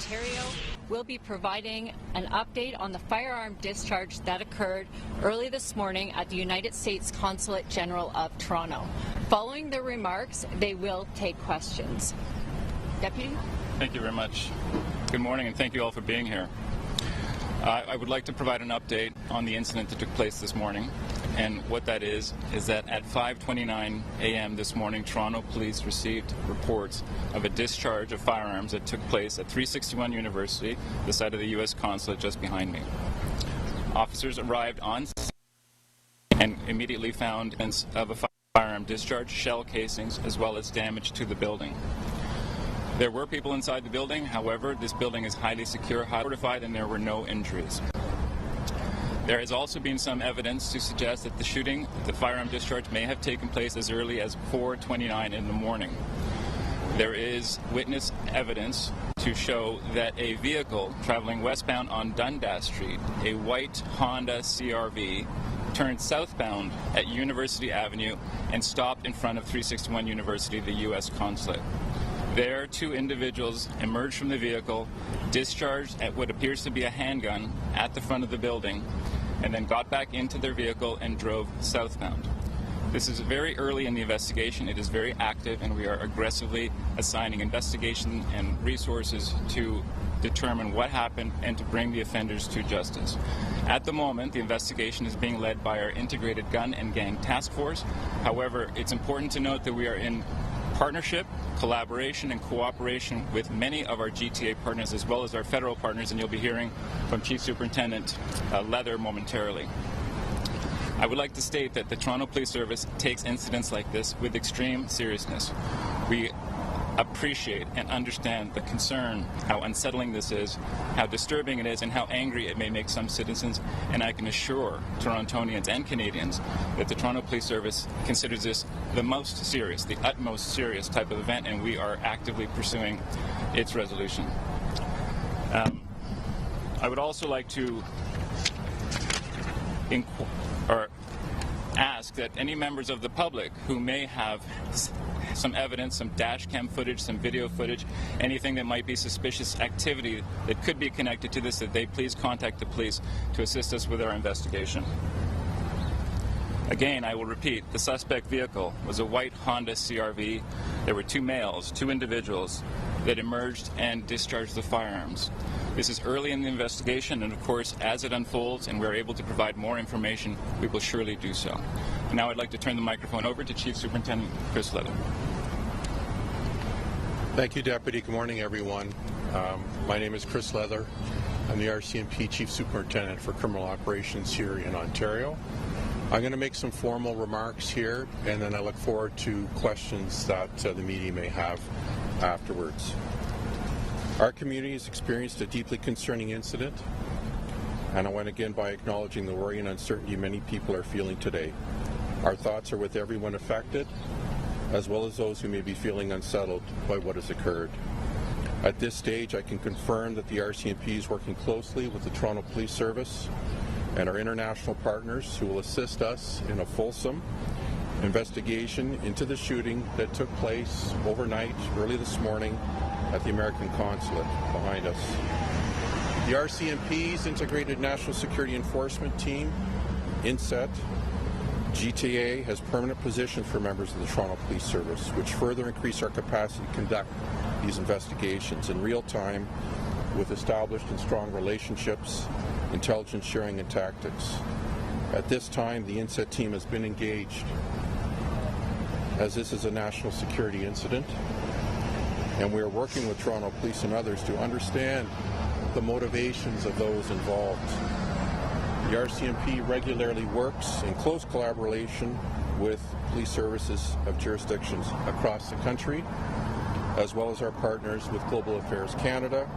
Ontario will be providing an update on the firearm discharge that occurred early this morning at the United States Consulate General of Toronto. Following the remarks, they will take questions. Deputy? Thank you very much. Good morning, and thank you all for being here. I would like to provide an update on the incident that took place this morning. And what that is that at 5:29 a.m. this morning, Toronto police received reports of a discharge of firearms that took place at 361 University, the site of the U.S. Consulate just behind me. Officers arrived on scene and immediately found evidence of a firearm discharge, shell casings, as well as damage to the building. There were people inside the building. However, this building is highly secure, highly fortified, and there were no injuries. There has also been some evidence to suggest that the firearm discharge may have taken place as early as 4:29 in the morning. There is witness evidence to show that a vehicle traveling westbound on Dundas Street, a white Honda CRV, turned southbound at University Avenue and stopped in front of 361 University, the U.S. Consulate. There, two individuals emerged from the vehicle, discharged at what appears to be a handgun at the front of the building, and then got back into their vehicle and drove southbound. This is very early in the investigation. It is very active, and we are aggressively assigning investigation and resources to determine what happened and to bring the offenders to justice. At the moment, the investigation is being led by our Integrated Gun and Gang Task Force. However, it's important to note that we are in partnership, collaboration, and cooperation with many of our GTA partners as well as our federal partners, and you'll be hearing from Chief Superintendent Leather momentarily. I would like to state that the Toronto Police Service takes incidents like this with extreme seriousness. We appreciate and understand the concern, how unsettling this is, how disturbing it is, and how angry it may make some citizens, and I can assure Torontonians and Canadians that the Toronto Police Service considers this the most serious, the utmost serious type of event, and we are actively pursuing its resolution. I would also like to ask that any members of the public who may have some evidence, some dash cam footage, some video footage, anything that might be suspicious activity that could be connected to this, that they please contact the police to assist us with our investigation. Again, I will repeat, the suspect vehicle was a white Honda CRV. There were two males, two individuals that emerged and discharged the firearms. This is early in the investigation, and of course, as it unfolds and we're able to provide more information, we will surely do so. Now I'd like to turn the microphone over to Chief Superintendent Chris Leather. Thank you, Deputy. Good morning, everyone. My name is Chris Leather. I'm the RCMP Chief Superintendent for Criminal Operations here in Ontario. I'm going to make some formal remarks here, and then I look forward to questions that the media may have afterwards. Our community has experienced a deeply concerning incident, and I want to begin by acknowledging the worry and uncertainty many people are feeling today. Our thoughts are with everyone affected, as well as those who may be feeling unsettled by what has occurred. At this stage, I can confirm that the RCMP is working closely with the Toronto Police Service and our international partners who will assist us in a fulsome investigation into the shooting that took place overnight, early this morning, at the American Consulate behind us. The RCMP's Integrated National Security Enforcement Team, INSET, GTA, has permanent positions for members of the Toronto Police Service, which further increase our capacity to conduct these investigations in real time with established and strong relationships, intelligence sharing, and tactics. At this time, the INSET team has been engaged, as this is a national security incident, and we are working with Toronto Police and others to understand the motivations of those involved. The RCMP regularly works in close collaboration with police services of jurisdictions across the country, as well as our partners with Global Affairs Canada,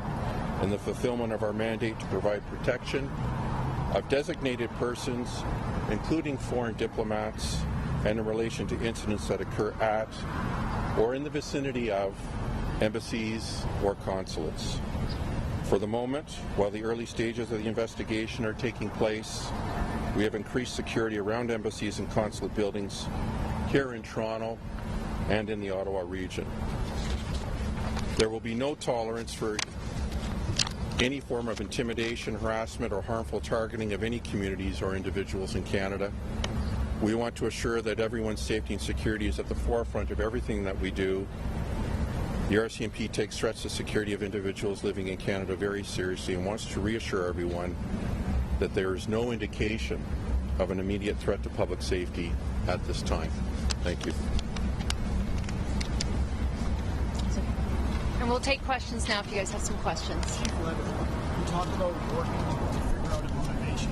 in the fulfillment of our mandate to provide protection of designated persons, including foreign diplomats, and in relation to incidents that occur at or in the vicinity of embassies or consulates. For the moment, while the early stages of the investigation are taking place, we have increased security around embassies and consulate buildings here in Toronto and in the Ottawa region. There will be no tolerance for any form of intimidation, harassment, or harmful targeting of any communities or individuals in Canada. We want to assure that everyone's safety and security is at the forefront of everything that we do. The RCMP takes threats to security of individuals living in Canada very seriously and wants to reassure everyone that there is no indication of an immediate threat to public safety at this time. Thank you. And we'll take questions now if you guys have some questions. We talked about working to figure out a motivation.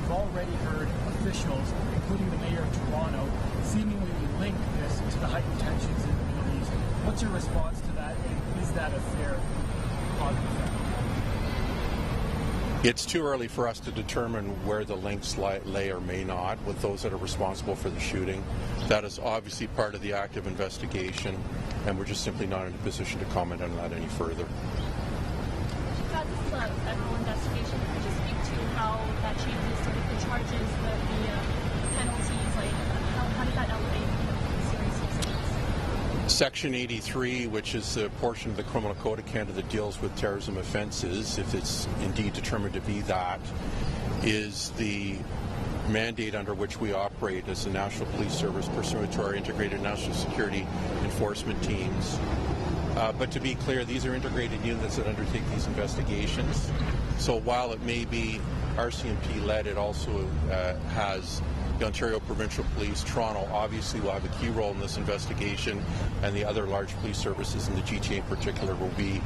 We've already heard officials, including the mayor of Toronto, seemingly link this to the heightened tensions in the Middle East. What's your response to that, and is that a fair positive effect? It's too early for us to determine where the links lay or may not with those that are responsible for the shooting. That is obviously part of the active investigation, and we're just simply not in a position to comment on that any further. This is a federal investigation. Could you speak to how that changes sort of the charges, the penalties, like how did that elevate the seriousness of this? Section 83, which is the portion of the Criminal Code of Canada that deals with terrorism offences, if it's indeed determined to be that, is the mandate under which we operate as the National Police Service pursuant to our integrated national security enforcement teams. But to be clear, these are integrated units that undertake these investigations. So while it may be RCMP-led, it also has the Ontario Provincial Police. Toronto obviously will have a key role in this investigation, and the other large police services in the GTA in particular will be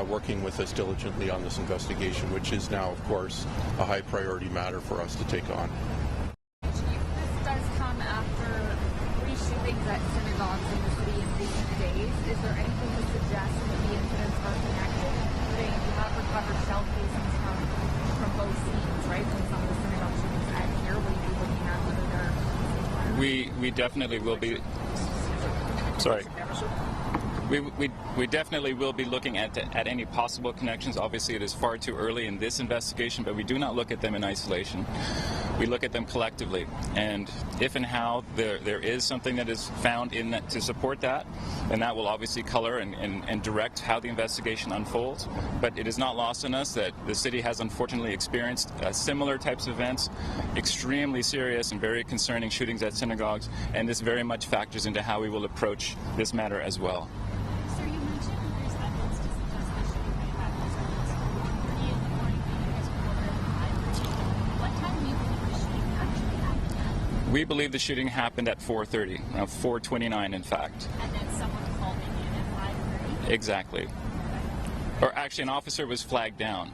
working with us diligently on this investigation, which is now, of course, a high priority matter for us to take on. This does come after 3 shootings at synagogues in the city in recent days. Is there anything to suggest that the incidents are connected? You have recovered shell casings from both scenes, right? From some of the synagogue shootings at here. Will you be looking at whether they're... We definitely will be. Sorry. We definitely will be looking at any possible connections. Obviously, it is far too early in this investigation, but we do not look at them in isolation. We look at them collectively, and if and how there is something that is found in that to support that, then that will obviously color and direct how the investigation unfolds. But it is not lost on us that the city has unfortunately experienced similar types of events, extremely serious and very concerning shootings at synagogues, and this very much factors into how we will approach this matter as well. Sir, you mentioned there's evidence to suggest the shooting may have happened at 4:30 in the morning, being as quarter to 5. What time do you believe the shooting actually happened? We believe the shooting happened at 4:30, 4:29 in fact. And then someone called in at 5:30? Exactly. Or actually, an officer was flagged down.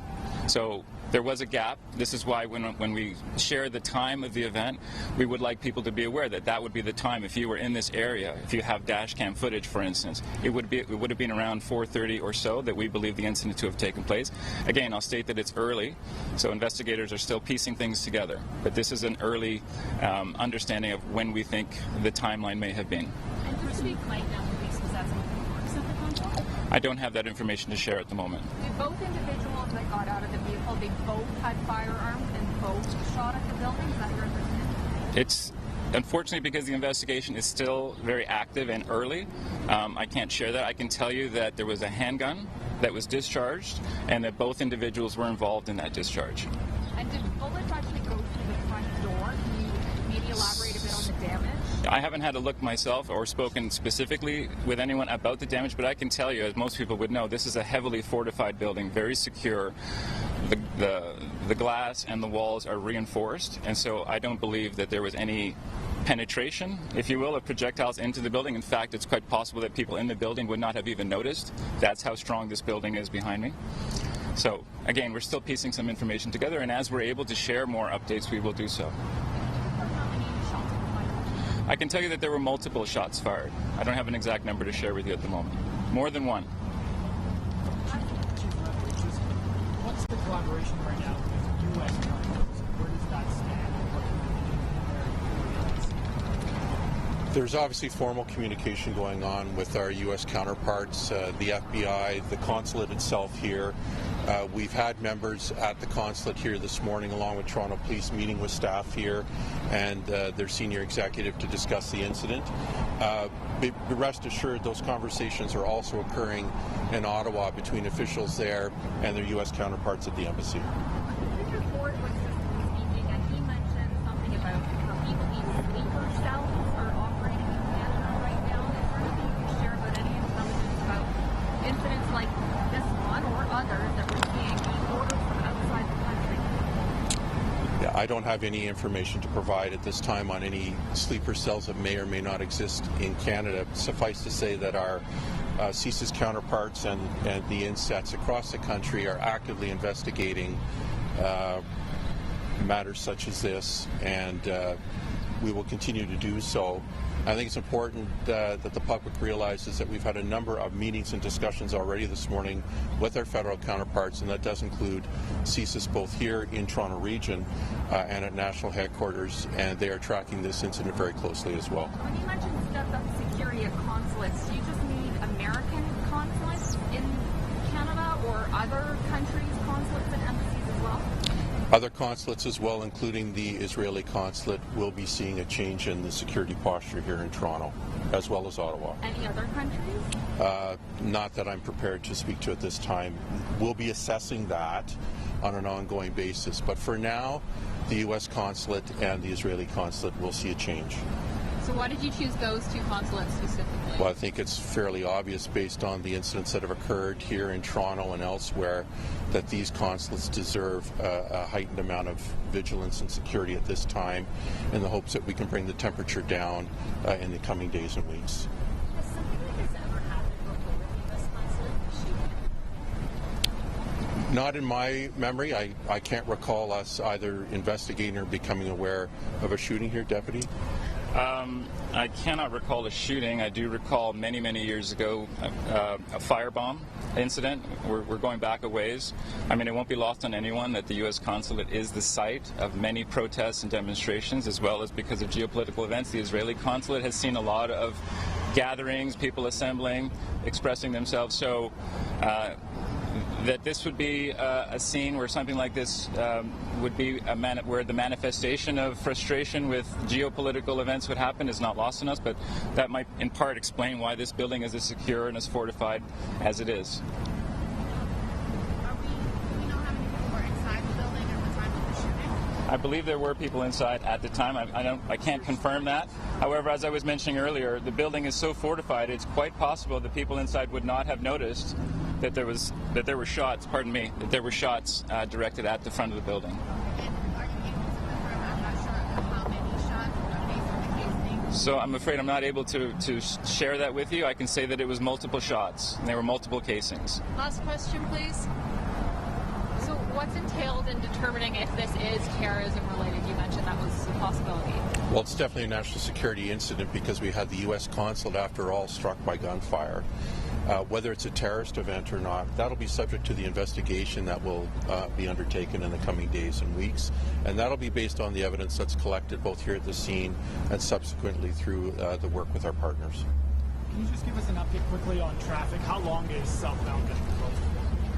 So there was a gap. This is why when we share the time of the event, we would like people to be aware that that would be the time. If you were in this area, if you have dash cam footage, for instance, it would have been around 4:30 or so that we believe the incident to have taken place. Again, I'll state that it's early, so investigators are still piecing things together. But this is an early understanding of when we think the timeline may have been. And first week flagged down police, was that something that works at the consulate? I don't have that information to share at the moment. Did both individuals that got out of the vehicle, they both had firearms and both shot at the building? Is that your understanding? It's unfortunately because the investigation is still very active and early. I can't share that. I can tell you that there was a handgun that was discharged and that both individuals were involved in that discharge. And did bullets actually go through the front door? Can you maybe elaborate a bit on the damage? I haven't had a look myself or spoken specifically with anyone about the damage, but I can tell you, as most people would know, this is a heavily fortified building, very secure. The glass and the walls are reinforced, and so I don't believe that there was any penetration, if you will, of projectiles into the building. In fact, it's quite possible that people in the building would not have even noticed. That's how strong this building is behind me. So, again, we're still piecing some information together, and as we're able to share more updates, we will do so. I can tell you that there were multiple shots fired. I don't have an exact number to share with you at the moment. More than one. What's the collaboration right now with U.S. countries? Where does that stand? There's obviously formal communication going on with our U.S. counterparts, the FBI, the consulate itself here. We've had members at the consulate here this morning, along with Toronto Police, meeting with staff here and their senior executive to discuss the incident. Be rest assured, those conversations are also occurring in Ottawa between officials there and their U.S. counterparts at the embassy. Mr. Ford was just speaking, and he mentioned something about people being sleeper cells are operating in Canada right now. Is there anything you can share about any intelligence about incidents like this one or others that we're seeing being ordered from outside the country? Yeah, I don't have any information to provide at this time on any sleeper cells that may or may not exist in Canada. Suffice to say that our CSIS counterparts and the INSETs across the country are actively investigating matters such as this, and we will continue to do so. I think it's important that the public realizes that we've had a number of meetings and discussions already this morning with our federal counterparts, and that does include CSIS both here in Toronto region and at national headquarters, and they are tracking this incident very closely as well. When you mentioned stepped-up security at consulates, do you just mean American consulates in Canada or other countries' consulates and embassies as well? Other consulates as well, including the Israeli consulate, will be seeing a change in the security posture here in Toronto, as well as Ottawa. Any other countries? Not that I'm prepared to speak to at this time. We'll be assessing that on an ongoing basis, but for now, the U.S. consulate and the Israeli consulate will see a change. So why did you choose those two consulates specifically? Well, I think it's fairly obvious based on the incidents that have occurred here in Toronto and elsewhere that these consulates deserve a heightened amount of vigilance and security at this time, in the hopes that we can bring the temperature down in the coming days and weeks. Has something like this ever happened before with the U.S. consulate shooting? Not in my memory. I can't recall us either investigating or becoming aware of a shooting here, Deputy. I cannot recall a shooting. I do recall many, many years ago a firebomb incident. We're going back a ways. I mean, it won't be lost on anyone that the U.S. consulate is the site of many protests and demonstrations, as well as because of geopolitical events. The Israeli consulate has seen a lot of gatherings, people assembling, expressing themselves. So that this would be a scene where something like this would be where the manifestation of frustration with geopolitical events would happen is not lost on us, but that might in part explain why this building is as secure and as fortified as it is. Do we know how many people were inside the building at the time of the shooting? I believe there were people inside at the time. I can't confirm that. However, as I was mentioning earlier, the building is so fortified, it's quite possible that people inside would not have noticed that there were shots. Pardon me, that there were shots directed at the front of the building. And are you able to confirm? I'm not sure how many shots based on the casing. So I'm afraid I'm not able to share that with you. I can say that it was multiple shots, and there were multiple casings. Last question, please. So what's entailed in determining if this is terrorism related? You mentioned that was a possibility. Well, it's definitely a national security incident because we had the U.S. consulate, after all, struck by gunfire. Whether it's a terrorist event or not, that'll be subject to the investigation that will be undertaken in the coming days and weeks, and that'll be based on the evidence that's collected both here at the scene and subsequently through the work with our partners. Can you just give us an update quickly on traffic? How long is southbound getting closed?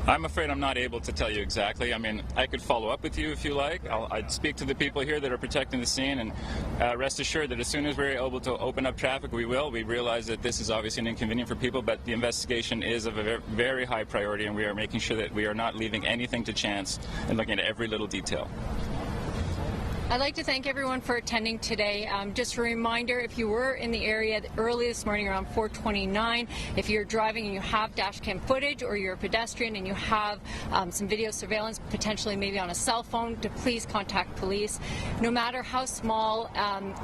I'm afraid I'm not able to tell you exactly. I mean, I could follow up with you if you like. I'd speak to the people here that are protecting the scene, and rest assured that as soon as we're able to open up traffic, we will. We realize that this is obviously an inconvenience for people, but the investigation is of a very high priority, and we are making sure that we are not leaving anything to chance and looking at every little detail. I'd like to thank everyone for attending today. Just a reminder, if you were in the area early this morning around 4:29, if you're driving and you have dash cam footage, or you're a pedestrian and you have some video surveillance, potentially maybe on a cell phone, to please contact police. No matter how small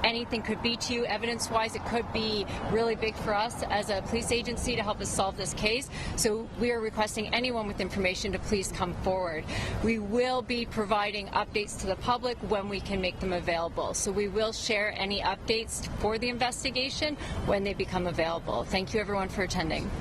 anything could be to you, evidence-wise, it could be really big for us as a police agency to help us solve this case. So we are requesting anyone with information to please come forward. We will be providing updates to the public when we can make them available. So we will share any updates for the investigation when they become available. Thank you everyone for attending.